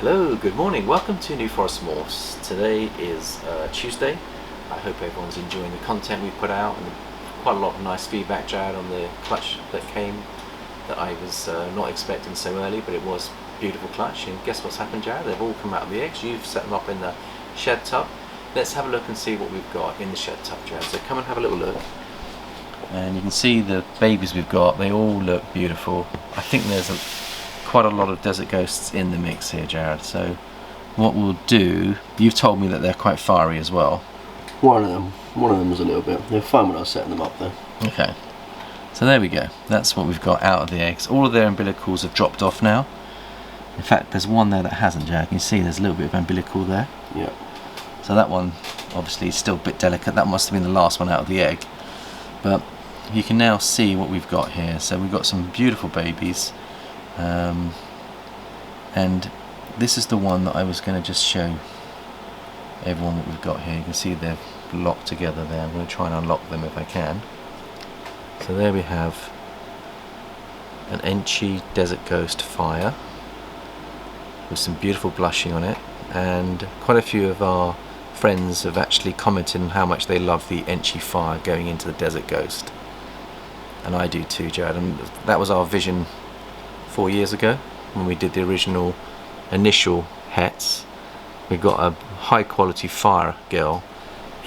Hello, good morning. Welcome to New Forest Morphs. Today is Tuesday. I hope everyone's enjoying the content we put out, and quite a lot of nice feedback, Jared, on the clutch that came that I was not expecting so early, but it was beautiful clutch. And guess what's happened, Jared? They've all come out of the eggs. You've set them up in the shed tub. Let's have a look and see what we've got in the shed tub, Jared. So come and have a little look. And you can see the babies we've got. They all look beautiful. I think there's quite a lot of desert ghosts in the mix here, Jared. So what we'll do, you've told me that they're quite fiery as well. One of them was a little bit. They were fine when I was setting them up though. Okay, so there we go. That's what we've got out of the eggs. All of their umbilicals have dropped off now. In fact, there's one there that hasn't, Jared. You can see there's a little bit of umbilical there. Yeah. So that one obviously is still a bit delicate. That must have been the last one out of the egg. But you can now see what we've got here. So we've got some beautiful babies. And this is the one that I was going to just show everyone what we've got here. You can see they're locked together there. I'm going to try and unlock them if I can. So there we have an Enchy Desert Ghost Fire with some beautiful blushing on it, and quite a few of our friends have actually commented on how much they love the Enchy Fire going into the Desert Ghost, and I do too, Jared. And that was our vision 4 years ago when we did the original initial hets. We got a high quality fire girl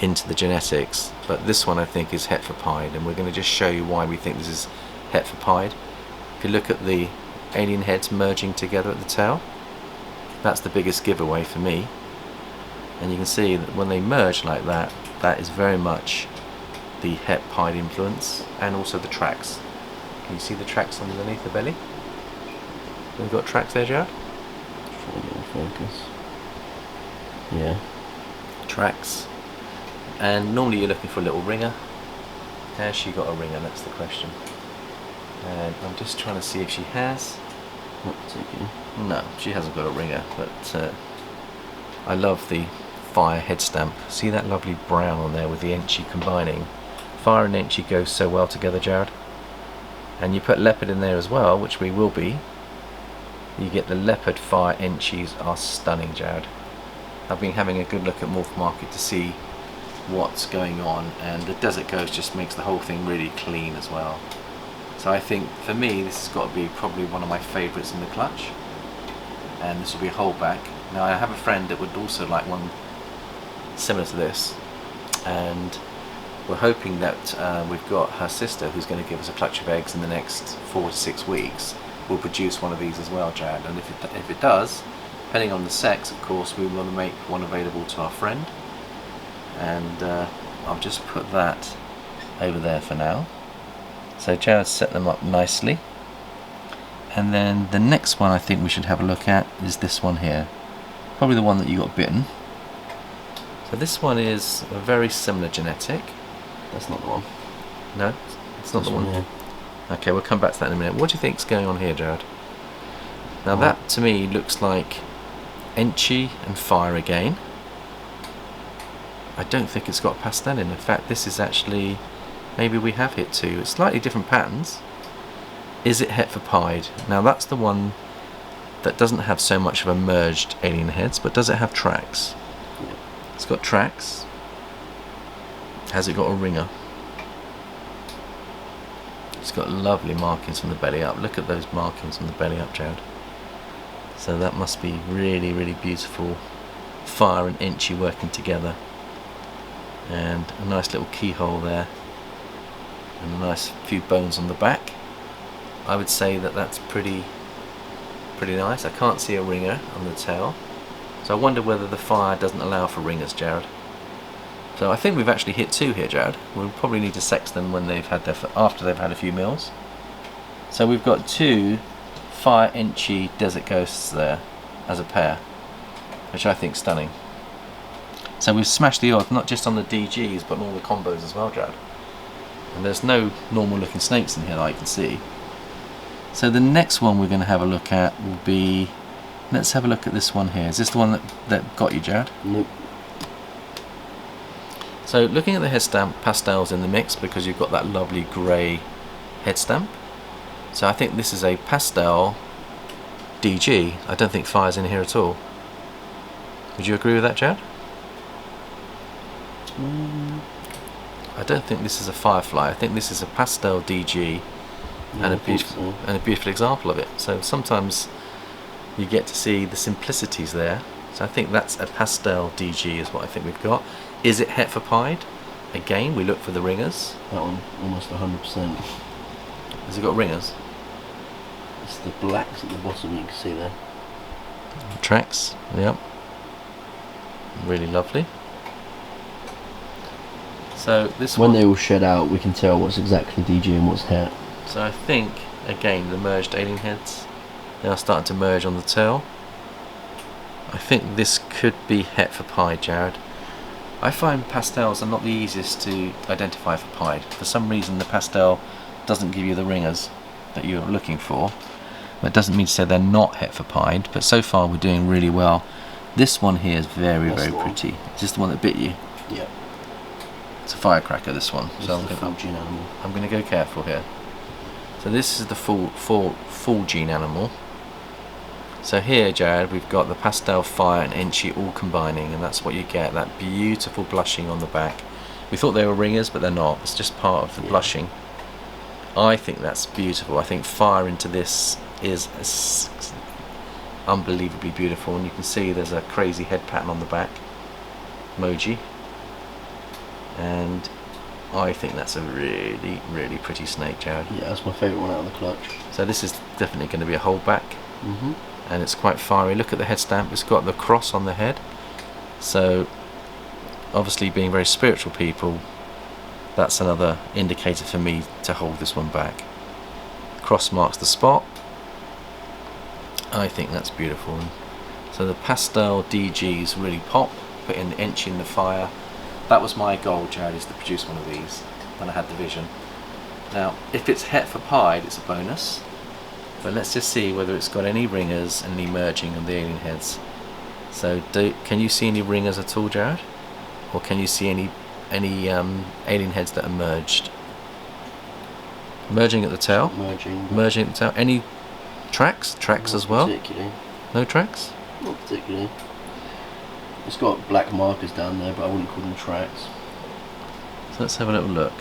into the genetics, but this one I think is het for pied, and we're going to just show you why we think this is het for pied. If you look at the alien heads merging together at the tail, that's the biggest giveaway for me. And you can see that when they merge like that, that is very much the het pied influence, and also the tracks. Can you see the tracks underneath the belly? We've got tracks there, Jared? Trying to get in focus. Yeah. Tracks. And normally you're looking for a little ringer. Has she got a ringer? That's the question. And I'm just trying to see if she has. Not particularly. No, she hasn't got a ringer, but I love the fire head stamp. See that lovely brown on there with the Enchy combining. Fire and Enchy go so well together, Jared. And you put leopard in there as well, which we will be. You get the leopard fire Enchies are stunning, Jared. I've been having a good look at Morph Market to see what's going on, and the Desert Ghost just makes the whole thing really clean as well. So I think for me this has got to be probably one of my favourites in the clutch, and this will be a holdback. Now I have a friend that would also like one similar to this, and we're hoping that we've got her sister who's going to give us a clutch of eggs in the next 4 to 6 weeks. Will produce one of these as well, Jared, and if it does, depending on the sex, of course, we will make one available to our friend. And I'll just put that over there for now. So Jared set them up nicely, and then the next one I think we should have a look at is this one here, probably the one that you got bitten. So this one is a very similar genetic. That's not the one. No, it's not the one. Yeah. Okay, we'll come back to that in a minute. What do you think's going on here, Jared? Now that to me looks like Enchy and fire again. I don't think it's got pastel in. In fact, this is actually, maybe we have hit two. It's slightly different patterns. Is it het for pied? Now that's the one that doesn't have so much of a merged alien heads, but does it have tracks? Yeah. It's got tracks. Has it got a ringer? It's got lovely markings from the belly up. Look at those markings from the belly up, Jared. So that must be really, really beautiful. Fire and Enchy working together. And a nice little keyhole there. And a nice few bones on the back. I would say that that's pretty nice. I can't see a ringer on the tail. So I wonder whether the fire doesn't allow for ringers, Jared. So I think we've actually hit two here, Jared. We'll probably need to sex them when they've had after they've had a few meals. So we've got two fire Enchy Desert Ghosts there as a pair, which I think is stunning. So we've smashed the odds not just on the DGs but on all the combos as well, Jared. And there's no normal looking snakes in here that I can see. So the next one we're going to have a look at will be, let's have a look at this one here. Is this the one that got you, Jared? Nope. So looking at the head stamp, pastels in the mix because you've got that lovely grey head stamp. So I think this is a pastel DG, I don't think fire's in here at all. Would you agree with that, Jared? I don't think this is a firefly. I think this is a pastel DG, and a beautiful example of it. So sometimes you get to see the simplicities there. So I think that's a pastel DG is what I think we've got. Is it het pied? Again, we look for the ringers. That one almost 100%. Has it got ringers? It's the blacks at the bottom you can see there. Tracks, yep. Really lovely. So this when one, they all shed out, we can tell what's exactly DG and what's het. so I think again the merged alien heads, they are starting to merge on the tail. I think this could be het for pied, Jared. I find pastels are not the easiest to identify for pied. For some reason the pastel doesn't give you the ringers that you're looking for. That doesn't mean to say they're not het for pied, but so far we're doing really well. This one here is very, very pretty. Is this the one that bit you? Yeah. It's a firecracker, this one. This so is the full gene animal. I'm going to go careful here. So this is the full gene animal. So here, Jared, we've got the pastel, fire and Enchi all combining, and that's what you get, that beautiful blushing on the back. We thought they were ringers, but they're not. It's just part of the blushing. I think that's beautiful. I think fire into this is unbelievably beautiful, and you can see there's a crazy head pattern on the back. Emoji. And I think that's a really, really pretty snake, Jared. Yeah, that's my favourite one out of the clutch. So this is definitely going to be a holdback. And it's quite fiery. Look at the head stamp, it's got the cross on the head. So obviously, being very spiritual people, that's another indicator for me to hold this one back. Cross marks the spot. I think that's beautiful. So the pastel DGs really pop, put in the Enchi in the fire. That was my goal, Jared, is to produce one of these when I had the vision. Now if it's het for pied, it's a bonus. But let's just see whether it's got any ringers and any merging of the alien heads. So can you see any ringers at all, Jared? Or can you see any alien heads that are merged? Merging at the tail? Merging at the tail. Any tracks? Tracks as well? Particularly. No tracks? Not particularly. It's got black markers down there, but I wouldn't call them tracks. So let's have a little look.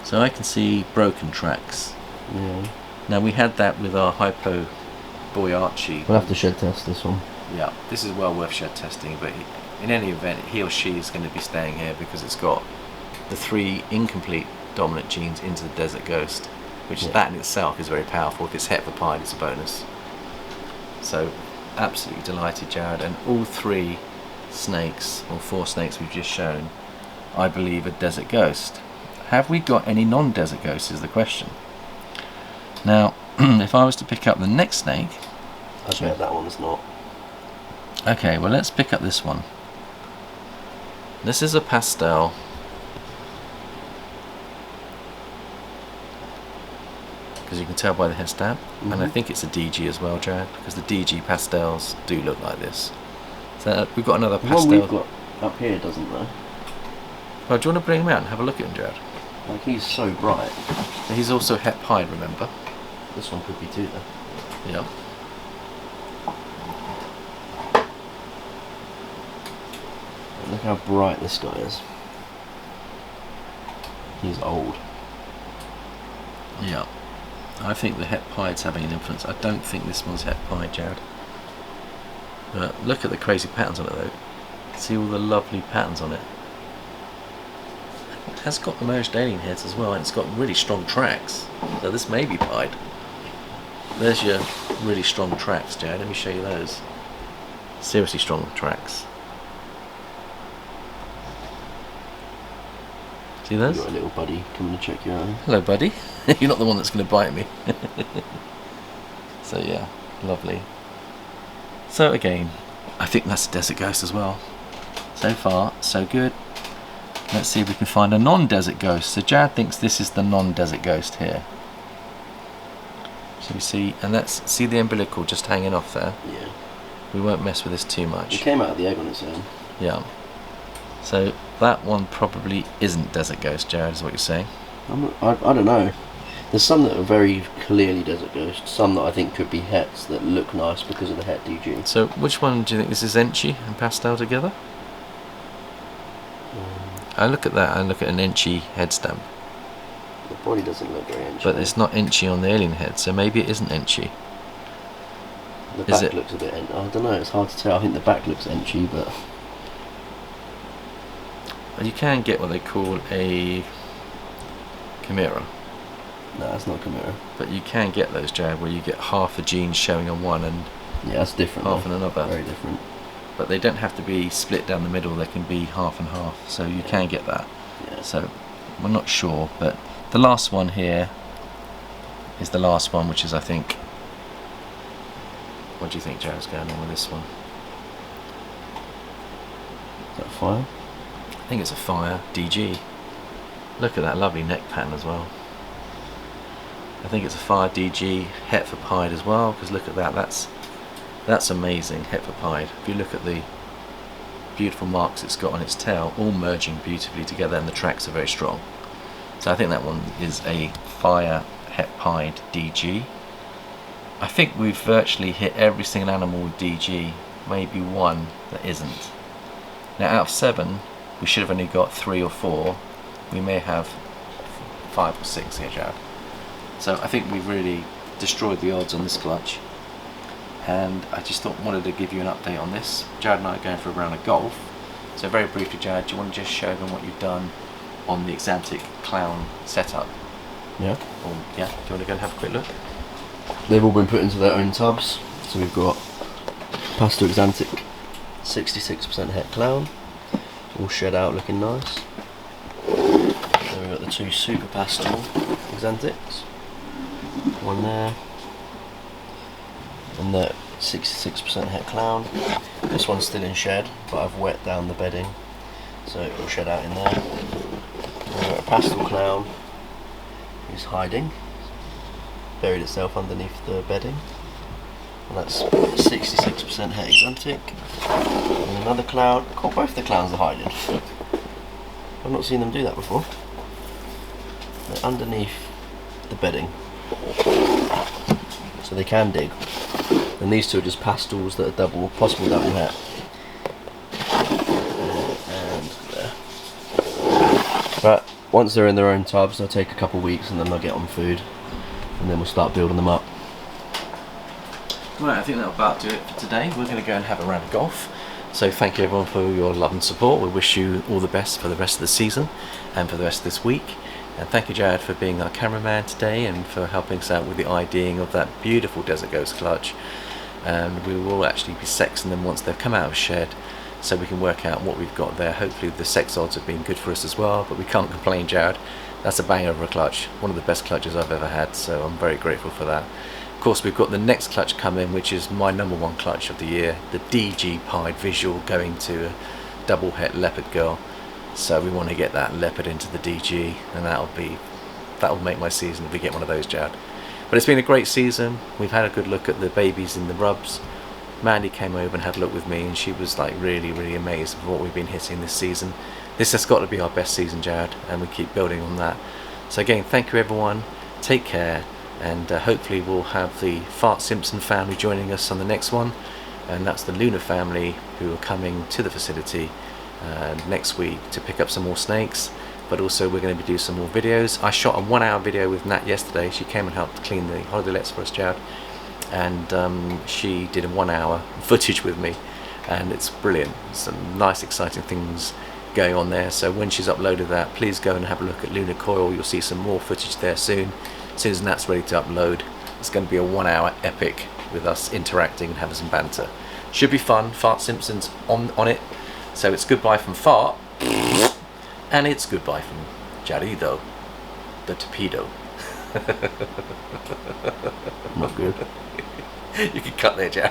So I can see broken tracks. Yeah. Now we had that with our Hypo boy Archie. We'll have to shed test this one. Yeah, this is well worth shed testing, but in any event, he or she is going to be staying here because it's got the 3 incomplete dominant genes into the Desert Ghost, which that in itself is very powerful. If it's het for pied, it's a bonus. So absolutely delighted, Jared, and all 3 snakes, or 4 snakes we've just shown, I believe are Desert Ghost. Have we got any non-Desert Ghosts is the question. Now, if I was to pick up the next snake, I bet that one's not. Okay, well let's pick up this one. This is a pastel. Because you can tell by the head stamp, and I think it's a DG as well, Jared, because the DG pastels do look like this. So we've got another pastel. The one we've got up here doesn't though. Oh, do you want to bring him out and have a look at him, Jared? Like, he's so bright. He's also het pied, remember? This one could be too though. Yeah. Look how bright this guy is. He's old. Yeah. I think the het pied's having an influence. I don't think this one's het pied, Jared. But look at the crazy patterns on it though. See all the lovely patterns on it. It has got the merged alien heads as well, and it's got really strong tracks. So this may be pied. There's your really strong tracks, Jared. Let me show you those. Seriously strong tracks. See those? You've got a little buddy coming to check you out. Hello, buddy. You're not the one that's going to bite me. So yeah, lovely. So again, I think that's a Desert Ghost as well. So far, so good. Let's see if we can find a non-Desert Ghost. So Jared thinks this is the non-Desert Ghost here. So you see, and let's see the umbilical just hanging off there. Yeah. We won't mess with this too much. It came out of the egg on its own. Yeah. So that one probably isn't Desert Ghost, Jared, is what you're saying. I don't know. There's some that are very clearly desert ghosts, some that I think could be hets that look nice because of the het DG. So which one do you think? This is Enchi and Pastel together? I look at that, I look at an Enchi head stamp. The body doesn't look very Enchi. But it's not Enchi on the alien head, so maybe it isn't Enchi. The back looks a bit I don't know, it's hard to tell. I think the back looks Enchi, but... You can get what they call a chimera. No, that's not chimera. But you can get those, Jared, where you get half the genes showing on one and yeah, that's different. half on another. Very different. But they don't have to be split down the middle, they can be half and half, so you can get that. Yeah. So, we're not sure, but the last one here is the last one, which is, I think... What do you think, Jared's going on with this one? Is that fire? I think it's a fire DG. Look at that lovely neck pattern as well. I think it's a fire DG, het for pied as well, because look at that, that's amazing, het for pied. If you look at the beautiful marks it's got on its tail, all merging beautifully together, and the tracks are very strong. So I think that one is a fire het pied DG. I think we've virtually hit every single animal with DG, maybe one that isn't. Now out of 7, we should have only got 3 or 4. We may have 5 or 6 here, Jared. So I think we've really destroyed the odds on this clutch. And I just wanted to give you an update on this. Jared and I are going for a round of golf. So very briefly, Jared, do you want to just show them what you've done on the Axanthic clown setup? Yeah. Or, yeah, do you want to go and have a quick look? They've all been put into their own tubs. So we've got Pastel Axanthic, 66% het clown, all shed out looking nice. Then we've got the 2 Super Pastel Axanthics, one there, and the 66% het clown. This one's still in shed, but I've wet down the bedding, so it will shed out in there. Then we've got a Pastel clown who's hiding, buried itself underneath the bedding, and that's 66% het Axanthic. And another clown. God, both the clowns are hiding. I've not seen them do that before. They're underneath the bedding, so they can dig. And these 2 are just pastels that are possible double het. And there. But once they're in their own tubs, they'll take a couple of weeks, and then they'll get on food, and then we'll start building them up. Right, I think that'll about do it for today. We're going to go and have a round of golf. So thank you everyone for your love and support. We wish you all the best for the rest of the season and for the rest of this week. And thank you, Jared, for being our cameraman today and for helping us out with the IDing of that beautiful Desert Ghost clutch. And we will actually be sexing them once they've come out of shed, so we can work out what we've got there. Hopefully the sex odds have been good for us as well, but we can't complain, Jared. That's a banger of a clutch, one of the best clutches I've ever had, so I'm very grateful for that. Of course, we've got the next clutch coming, which is my #1 clutch of the year, the DG pied visual going to a double het leopard girl. So we want to get that leopard into the DG, and that'll make my season if we get one of those, Jared. But it's been a great season. We've had a good look at the babies in the rubs. Mandy came over and had a look with me, and she was like really amazed with what we've been hitting this season. This has got to be our best season, Jared, and we keep building on that. So again, thank you everyone. Take care. And hopefully we'll have the Fart Simpson family joining us on the next one, and that's the Luna family who are coming to the facility next week to pick up some more snakes. But also we're going to be doing some more videos. I shot a 1-hour video with Nat yesterday. She came and helped clean the holiday lets for us, Jared, and she did a 1-hour footage with me, and it's brilliant. Some nice exciting things going on there. So when she's uploaded that, please go and have a look at Luna Coil. You'll see some more footage there soon. As soon as Nat's ready to upload, it's going to be a 1-hour epic with us interacting and having some banter. Should be fun. Fart Simpson's on it. So it's goodbye from Fart, and it's goodbye from Jarido, the torpedo. Not good. You can cut there, Jared.